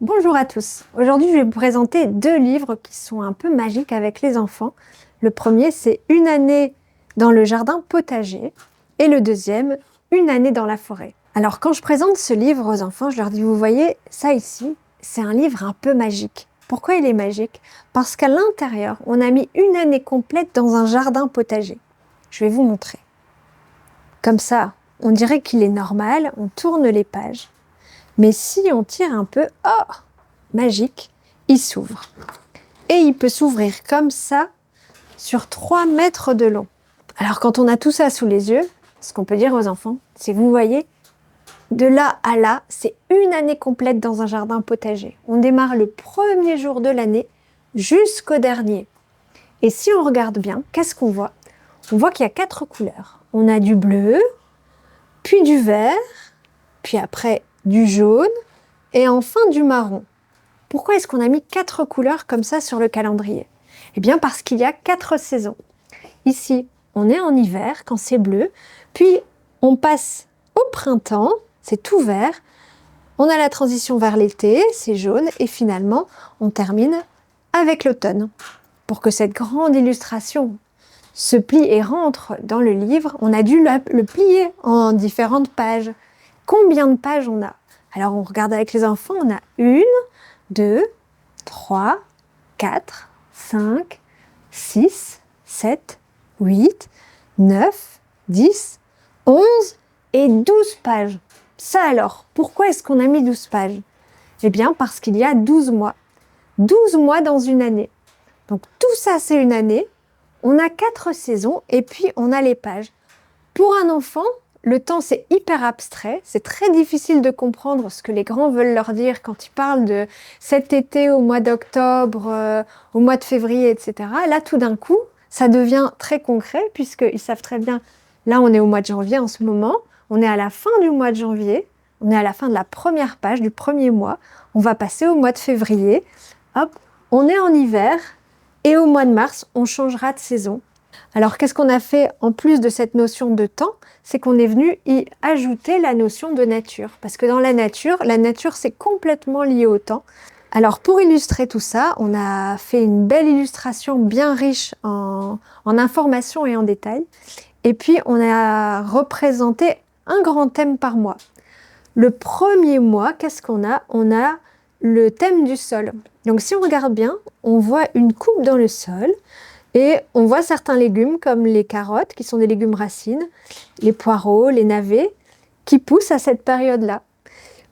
Bonjour à tous. Aujourd'hui, je vais vous présenter deux livres qui sont un peu magiques avec les enfants. Le premier, c'est Une année dans le jardin potager et le deuxième, Une année dans la forêt. Alors, quand je présente ce livre aux enfants, je leur dis, vous voyez, ça ici, c'est un livre un peu magique. Pourquoi il est magique? Parce qu'à l'intérieur, on a mis une année complète dans un jardin potager. Je vais vous montrer. Comme ça, on dirait qu'il est normal, on tourne les pages. Mais si on tire un peu, oh, magique, il s'ouvre. Et il peut s'ouvrir comme ça sur 3 mètres de long. Alors quand on a tout ça sous les yeux, ce qu'on peut dire aux enfants, c'est vous voyez, de là à là, c'est une année complète dans un jardin potager. On démarre le premier jour de l'année jusqu'au dernier. Et si on regarde bien, qu'est-ce qu'on voit? On voit qu'il y a 4 couleurs. On a du bleu, puis du vert, puis après du jaune et enfin du marron. Pourquoi est-ce qu'on a mis 4 couleurs comme ça sur le calendrier? Eh bien parce qu'il y a 4 saisons. Ici, on est en hiver quand c'est bleu, puis on passe au printemps, c'est tout vert, on a la transition vers l'été, c'est jaune, et finalement, on termine avec l'automne. Pour que cette grande illustration se plie et rentre dans le livre, on a dû le plier en différentes pages. Combien de pages on a? Alors on regarde avec les enfants, on a 1, 2, 3, 4, 5, 6, 7, 8, 9, 10, 11 et 12 pages. Ça alors, pourquoi est-ce qu'on a mis 12 pages? Eh bien parce qu'il y a 12 mois. 12 mois dans une année. Donc tout ça c'est une année. On a 4 saisons et puis on a les pages. Pour un enfant, le temps, c'est hyper abstrait. C'est très difficile de comprendre ce que les grands veulent leur dire quand ils parlent de cet été au mois d'octobre, au mois de février, etc. Là, tout d'un coup, ça devient très concret puisqu'ils savent très bien, là, on est au mois de janvier en ce moment. On est à la fin du mois de janvier. On est à la fin de la première page du premier mois. On va passer au mois de février. Hop, on est en hiver. Et au mois de mars, on changera de saison. Alors, qu'est-ce qu'on a fait en plus de cette notion de temps? C'est qu'on est venu y ajouter la notion de nature. Parce que dans la nature, c'est complètement lié au temps. Alors, pour illustrer tout ça, on a fait une belle illustration bien riche en informations et en détails. Et puis, on a représenté un grand thème par mois. Le premier mois, qu'est-ce qu'on a? On a le thème du sol. Donc, si on regarde bien, on voit une coupe dans le sol. Et on voit certains légumes comme les carottes, qui sont des légumes racines, les poireaux, les navets, qui poussent à cette période-là.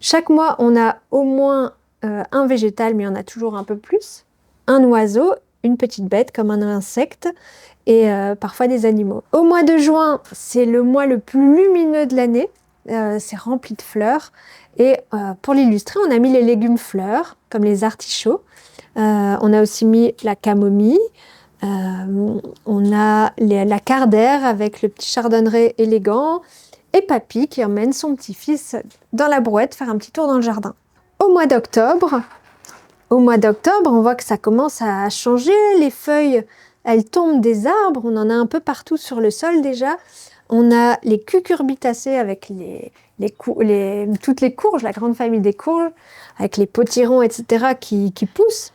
Chaque mois, on a au moins un végétal, mais il y en a toujours un peu plus, un oiseau, une petite bête comme un insecte, et parfois des animaux. Au mois de juin, c'est le mois le plus lumineux de l'année, c'est rempli de fleurs, et pour l'illustrer, on a mis les légumes fleurs, comme les artichauts, on a aussi mis la camomille, on a la cardère avec le petit chardonneret élégant et Papy qui emmène son petit-fils dans la brouette faire un petit tour dans le jardin. Au mois d'octobre, on voit que ça commence à changer. Les feuilles, elles tombent des arbres. On en a un peu partout sur le sol déjà. On a les cucurbitacées avec toutes les courges, la grande famille des courges, avec les potirons, etc. qui poussent.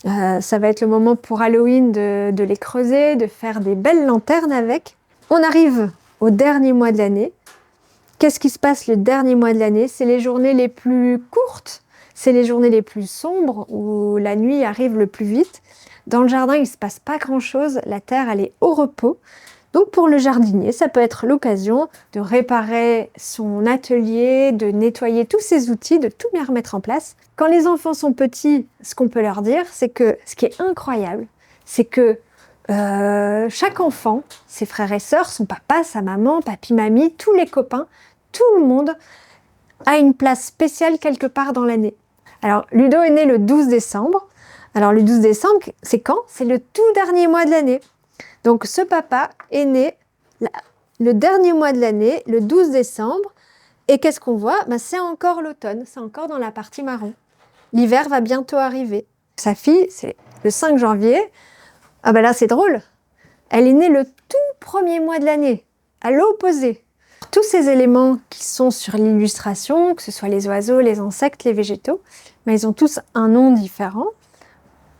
Ça va être le moment pour Halloween de les creuser, de faire des belles lanternes avec. On arrive au dernier mois de l'année. Qu'est-ce qui se passe le dernier mois de l'année? C'est les journées les plus courtes, c'est les journées les plus sombres où la nuit arrive le plus vite. Dans le jardin, il ne se passe pas grand-chose, la terre elle est au repos. Donc pour le jardinier, ça peut être l'occasion de réparer son atelier, de nettoyer tous ses outils, de tout bien remettre en place. Quand les enfants sont petits, ce qu'on peut leur dire, c'est que ce qui est incroyable, c'est que chaque enfant, ses frères et sœurs, son papa, sa maman, papy, mamie, tous les copains, tout le monde a une place spéciale quelque part dans l'année. Alors Ludo est né le 12 décembre. Alors le 12 décembre, c'est quand? C'est le tout dernier mois de l'année. Donc ce papa est né le dernier mois de l'année, le 12 décembre. Et qu'est-ce qu'on voit? C'est encore l'automne, c'est encore dans la partie marron. L'hiver va bientôt arriver. Sa fille, c'est le 5 janvier. Ah là c'est drôle. Elle est née le tout premier mois de l'année, à l'opposé. Tous ces éléments qui sont sur l'illustration, que ce soit les oiseaux, les insectes, les végétaux, mais ils ont tous un nom différent.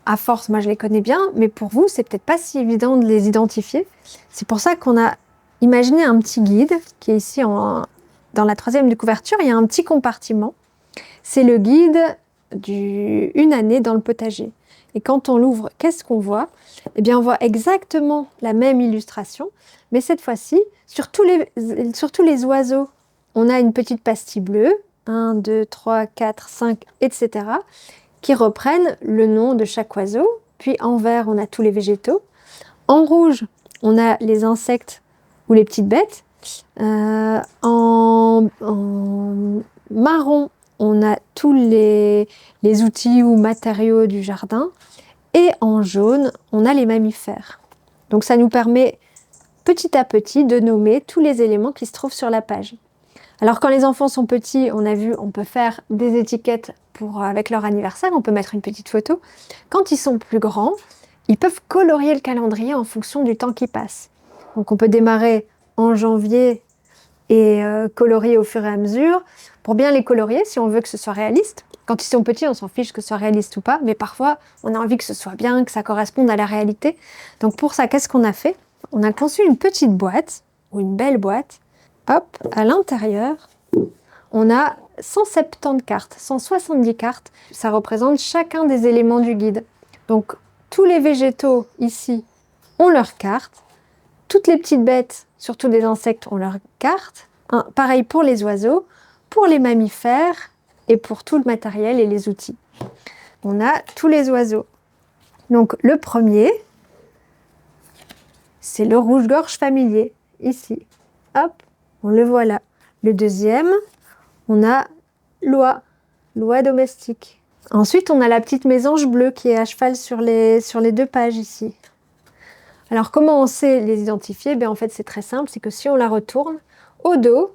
À force, moi je les connais bien, mais pour vous, c'est peut-être pas si évident de les identifier. C'est pour ça qu'on a imaginé un petit guide qui est ici dans la 3e de couverture. Il y a un petit compartiment. C'est le guide d'une année dans le potager. Et quand on l'ouvre, qu'est-ce qu'on voit? Eh bien, on voit exactement la même illustration, mais cette fois-ci, sur tous les oiseaux, on a une petite pastille bleue, 1, 2, 3, 4, 5, etc., qui reprennent le nom de chaque oiseau. Puis en vert, on a tous les végétaux. En rouge, on a les insectes ou les petites bêtes. En marron, on a tous les outils ou matériaux du jardin. Et en jaune, on a les mammifères. Donc ça nous permet petit à petit de nommer tous les éléments qui se trouvent sur la page. Alors quand les enfants sont petits, on a vu, on peut faire des étiquettes avec leur anniversaire, on peut mettre une petite photo. Quand ils sont plus grands, ils peuvent colorier le calendrier en fonction du temps qui passe. Donc on peut démarrer en janvier et colorier au fur et à mesure pour bien les colorier si on veut que ce soit réaliste. Quand ils sont petits, on s'en fiche que ce soit réaliste ou pas, mais parfois on a envie que ce soit bien, que ça corresponde à la réalité. Donc pour ça, qu'est-ce qu'on a fait? On a conçu une petite boîte, ou une belle boîte. Hop, à l'intérieur, on a 170 cartes, 170 cartes. Ça représente chacun des éléments du guide. Donc tous les végétaux ici ont leur carte. Toutes les petites bêtes, surtout des insectes, ont leur carte. Pareil pour les oiseaux, pour les mammifères et pour tout le matériel et les outils. On a tous les oiseaux. Donc le premier, c'est le rouge-gorge familier, ici. Hop, on le voit là. Le deuxième, on a l'oie domestique. Ensuite, on a la petite mésange bleue qui est à cheval sur les 2 pages ici. Alors, comment on sait les identifier? En fait, c'est très simple, c'est que si on la retourne, au dos,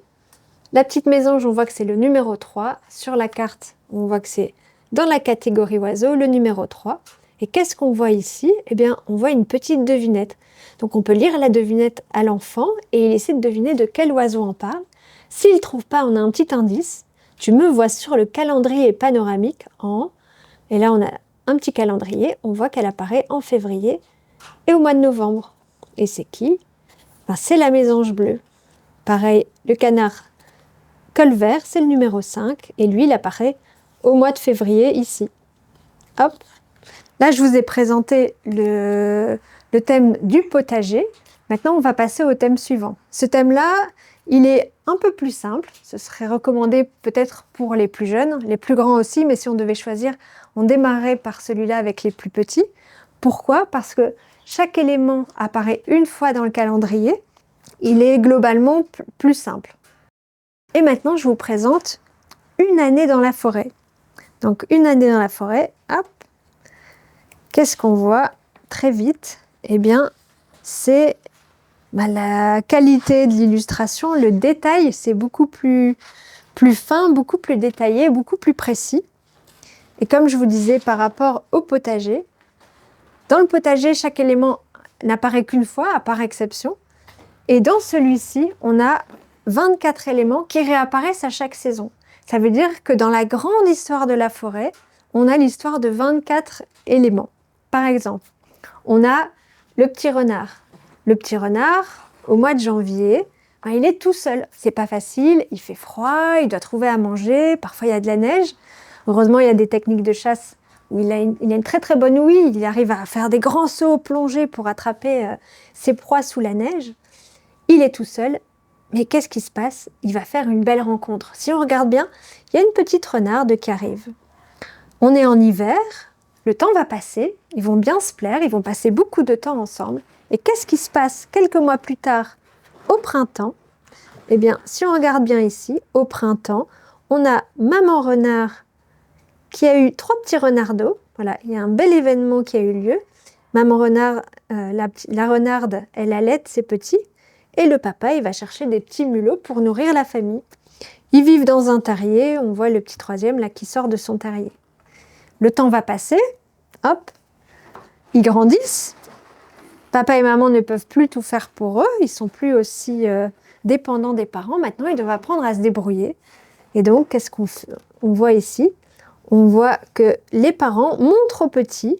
la petite mésange, on voit que c'est le numéro 3. Sur la carte, on voit que c'est dans la catégorie oiseau, le numéro 3. Et qu'est-ce qu'on voit ici? On voit une petite devinette. Donc, on peut lire la devinette à l'enfant et il essaie de deviner de quel oiseau on parle. S'il ne trouve pas, on a un petit indice. Tu me vois sur le calendrier panoramique en... Et là, on a un petit calendrier. On voit qu'elle apparaît en février et au mois de novembre. Et c'est qui? C'est la mésange bleue. Pareil, le canard col vert, c'est le numéro 5. Et lui, il apparaît au mois de février ici. Hop. Là, je vous ai présenté le thème du potager. Maintenant, on va passer au thème suivant. Ce thème-là, il est un peu plus simple. Ce serait recommandé peut-être pour les plus jeunes, les plus grands aussi, mais si on devait choisir, on démarrerait par celui-là avec les plus petits. Pourquoi? Parce que chaque élément apparaît une fois dans le calendrier. Il est globalement plus simple. Et maintenant, je vous présente une année dans la forêt. Donc, une année dans la forêt, hop. Qu'est-ce qu'on voit très vite? C'est la qualité de l'illustration, le détail, c'est beaucoup plus fin, beaucoup plus détaillé, beaucoup plus précis. Et comme je vous disais par rapport au potager, dans le potager, chaque élément n'apparaît qu'une fois, à part exception. Et dans celui-ci, on a 24 éléments qui réapparaissent à chaque saison. Ça veut dire que dans la grande histoire de la forêt, on a l'histoire de 24 éléments. Par exemple, on a le petit renard. Le petit renard, au mois de janvier, il est tout seul. C'est pas facile, il fait froid, il doit trouver à manger, parfois il y a de la neige. Heureusement, il y a des techniques de chasse où il a une très très bonne ouïe. Il arrive à faire des grands sauts plongés pour attraper ses proies sous la neige. Il est tout seul, mais qu'est-ce qui se passe? Il va faire une belle rencontre. Si on regarde bien, il y a une petite renarde qui arrive. On est en hiver, le temps va passer, ils vont bien se plaire, ils vont passer beaucoup de temps ensemble. Et qu'est-ce qui se passe quelques mois plus tard, au printemps? Si on regarde bien ici, au printemps, on a maman renard qui a eu 3 petits renardeaux. Voilà, il y a un bel événement qui a eu lieu. Maman renard, la renarde, elle allait ses petits. Et le papa, il va chercher des petits mulots pour nourrir la famille. Ils vivent dans un terrier. On voit le petit 3e là qui sort de son terrier. Le temps va passer. Hop, ils grandissent. Papa et maman ne peuvent plus tout faire pour eux. Ils sont plus aussi dépendants des parents. Maintenant, ils doivent apprendre à se débrouiller. Et donc, qu'est-ce qu'on voit ici? on voit que les parents montrent aux petits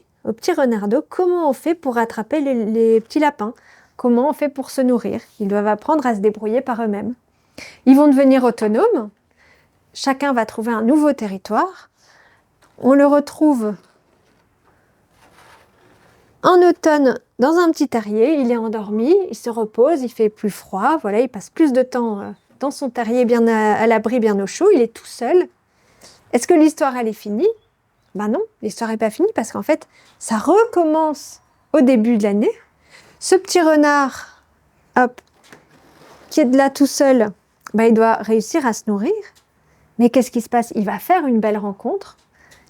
renardeaux, comment on fait pour attraper les petits lapins, comment on fait pour se nourrir. Ils doivent apprendre à se débrouiller par eux-mêmes. Ils vont devenir autonomes, chacun va trouver un nouveau territoire. On le retrouve en automne dans un petit terrier, il est endormi, il se repose, il fait plus froid, voilà, il passe plus de temps dans son terrier bien à l'abri, bien au chaud, il est tout seul. Est-ce que l'histoire elle est finie? Ben non, l'histoire n'est pas finie parce qu'en fait, ça recommence au début de l'année. Ce petit renard, hop, qui est là tout seul, ben, il doit réussir à se nourrir. Mais qu'est-ce qui se passe? Il va faire une belle rencontre,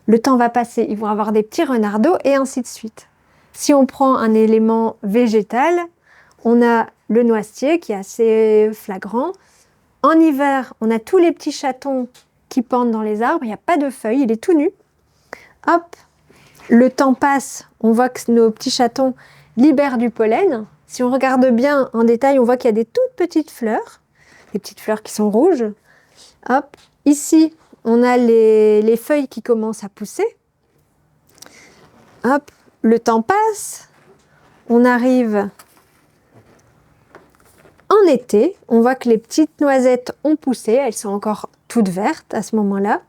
le temps va passer, ils vont avoir des petits renardeaux et ainsi de suite. Si on prend un élément végétal, on a le noisetier qui est assez flagrant. En hiver, on a tous les petits chatons qui pendent dans les arbres, il n'y a pas de feuilles, il est tout nu. Hop, le temps passe, on voit que nos petits chatons libèrent du pollen. Si on regarde bien en détail, on voit qu'il y a des toutes petites fleurs qui sont rouges. Hop, ici, on a les feuilles qui commencent à pousser. Hop, le temps passe, on arrive en été, on voit que les petites noisettes ont poussé, elles sont encore toutes vertes à ce moment-là.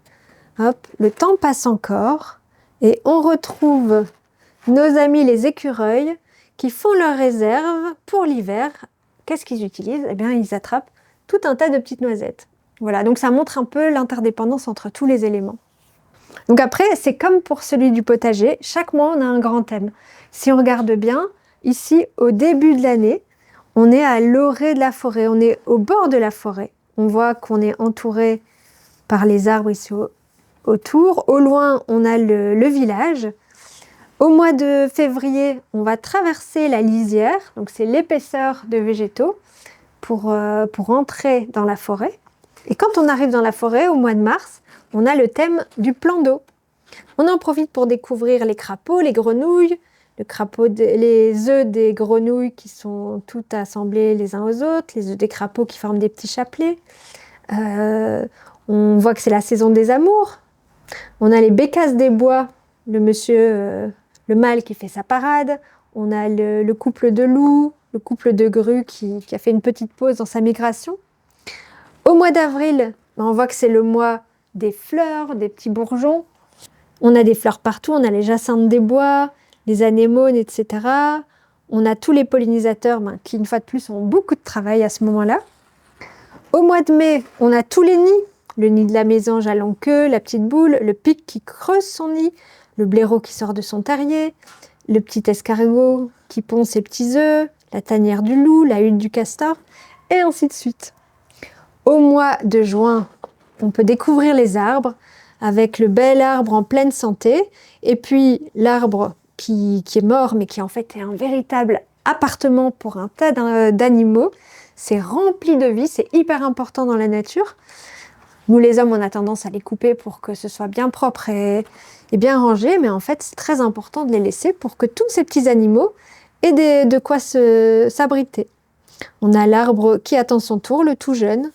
Hop, le temps passe encore et on retrouve nos amis les écureuils qui font leurs réserves pour l'hiver. Qu'est-ce qu'ils utilisent? Eh bien, ils attrapent tout un tas de petites noisettes. Voilà, donc ça montre un peu l'interdépendance entre tous les éléments. Donc après, c'est comme pour celui du potager, chaque mois on a un grand thème. Si on regarde bien, ici au début de l'année, on est à l'orée de la forêt, on est au bord de la forêt. On voit qu'on est entouré par les arbres ici autour. Au loin, on a le village. Au mois de février, on va traverser la lisière, donc c'est l'épaisseur de végétaux pour entrer dans la forêt. Et quand on arrive dans la forêt, au mois de mars, on a le thème du plan d'eau. On en profite pour découvrir les crapauds, les grenouilles, les œufs des grenouilles qui sont tout assemblés les uns aux autres, les œufs des crapauds qui forment des petits chapelets. On voit que c'est la saison des amours. On a les bécasses des bois, le mâle qui fait sa parade. On a le couple de loups, le couple de grues qui a fait une petite pause dans sa migration. Au mois d'avril, on voit que c'est le mois des fleurs, des petits bourgeons. On a des fleurs partout, on a les jacinthes des bois, les anémones, etc. On a tous les pollinisateurs qui, une fois de plus, ont beaucoup de travail à ce moment-là. Au mois de mai, on a tous les nids. Le nid de la mésange à longue queue, la petite boule, le pic qui creuse son nid, le blaireau qui sort de son terrier, le petit escargot qui pond ses petits œufs, la tanière du loup, la hutte du castor, et ainsi de suite. Au mois de juin, on peut découvrir les arbres avec le bel arbre en pleine santé et puis l'arbre qui est mort mais qui en fait est un véritable appartement pour un tas d'animaux. C'est rempli de vie, c'est hyper important dans la nature. Nous les hommes, on a tendance à les couper pour que ce soit bien propre et bien rangé, mais en fait c'est très important de les laisser pour que tous ces petits animaux aient de quoi s'abriter. On a l'arbre qui attend son tour, le tout jeune,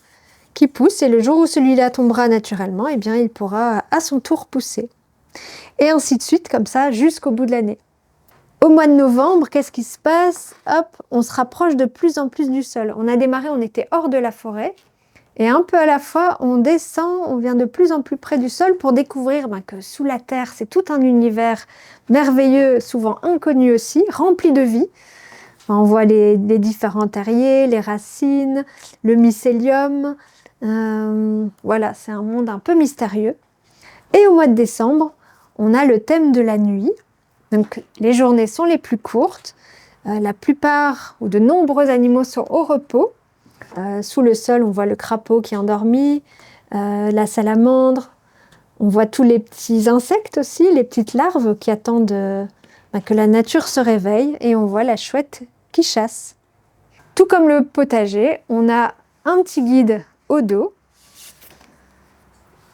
qui pousse et le jour où celui-là tombera naturellement, eh bien, il pourra à son tour pousser. Et ainsi de suite, comme ça, jusqu'au bout de l'année. Au mois de novembre, qu'est-ce qui se passe? Hop, on se rapproche de plus en plus du sol. On a démarré, on était hors de la forêt. Et un peu à la fois, on descend, on vient de plus en plus près du sol pour découvrir que sous la terre, c'est tout un univers merveilleux, souvent inconnu aussi, rempli de vie. On voit les différents terriers, les racines, le mycélium. Voilà, c'est un monde un peu mystérieux. Et au mois de décembre, on a le thème de la nuit. Donc, les journées sont les plus courtes. La plupart ou de nombreux animaux sont au repos. Sous le sol, on voit le crapaud qui est endormi, la salamandre. On voit tous les petits insectes aussi, les petites larves qui attendent que la nature se réveille. Et on voit la chouette qui chasse. Tout comme le potager, on a un petit guide au dos,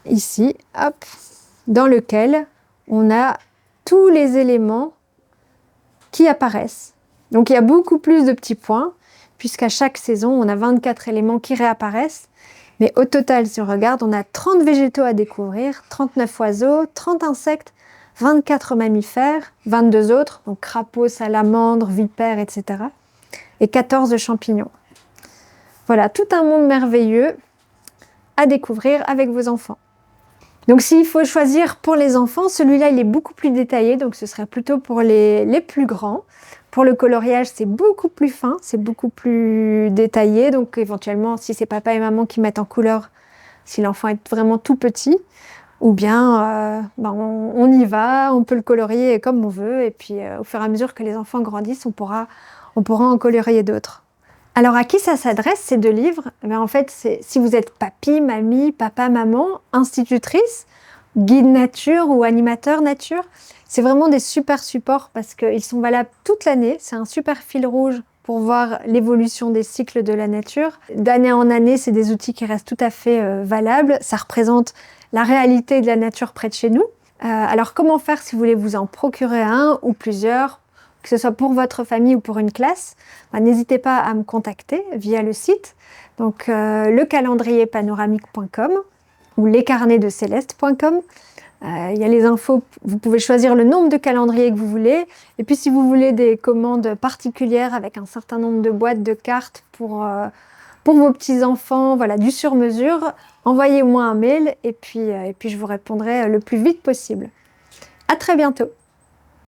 ici, hop, dans lequel on a tous les éléments qui apparaissent. Donc il y a beaucoup plus de petits points, puisqu'à chaque saison, on a 24 éléments qui réapparaissent. Mais au total, si on regarde, on a 30 végétaux à découvrir, 39 oiseaux, 30 insectes, 24 mammifères, 22 autres, donc crapauds, salamandres, vipères, etc. et 14 champignons. Voilà, tout un monde merveilleux à découvrir avec vos enfants. Donc s'il faut choisir pour les enfants, celui-là il est beaucoup plus détaillé, donc ce serait plutôt pour les plus grands. Pour le coloriage, c'est beaucoup plus fin, c'est beaucoup plus détaillé, donc éventuellement si c'est papa et maman qui mettent en couleur, si l'enfant est vraiment tout petit, ou bien on y va, on peut le colorier comme on veut, et puis au fur et à mesure que les enfants grandissent, on pourra en colorier d'autres. Alors à qui ça s'adresse ces deux livres? En fait, si vous êtes papy, mamie, papa, maman, institutrice, guide nature ou animateur nature, c'est vraiment des super supports parce qu'ils sont valables toute l'année. C'est un super fil rouge pour voir l'évolution des cycles de la nature. D'année en année, c'est des outils qui restent tout à fait valables. Ça représente la réalité de la nature près de chez nous. Alors comment faire si vous voulez vous en procurer un ou plusieurs, que ce soit pour votre famille ou pour une classe? N'hésitez pas à me contacter via le site, donc lecalendrierpanoramique.com ou lescarnetsdecéleste.com. Il y a les infos, vous pouvez choisir le nombre de calendriers que vous voulez, et puis si vous voulez des commandes particulières avec un certain nombre de boîtes de cartes pour vos petits-enfants, voilà, du sur-mesure, envoyez-moi un mail et puis je vous répondrai le plus vite possible. À très bientôt!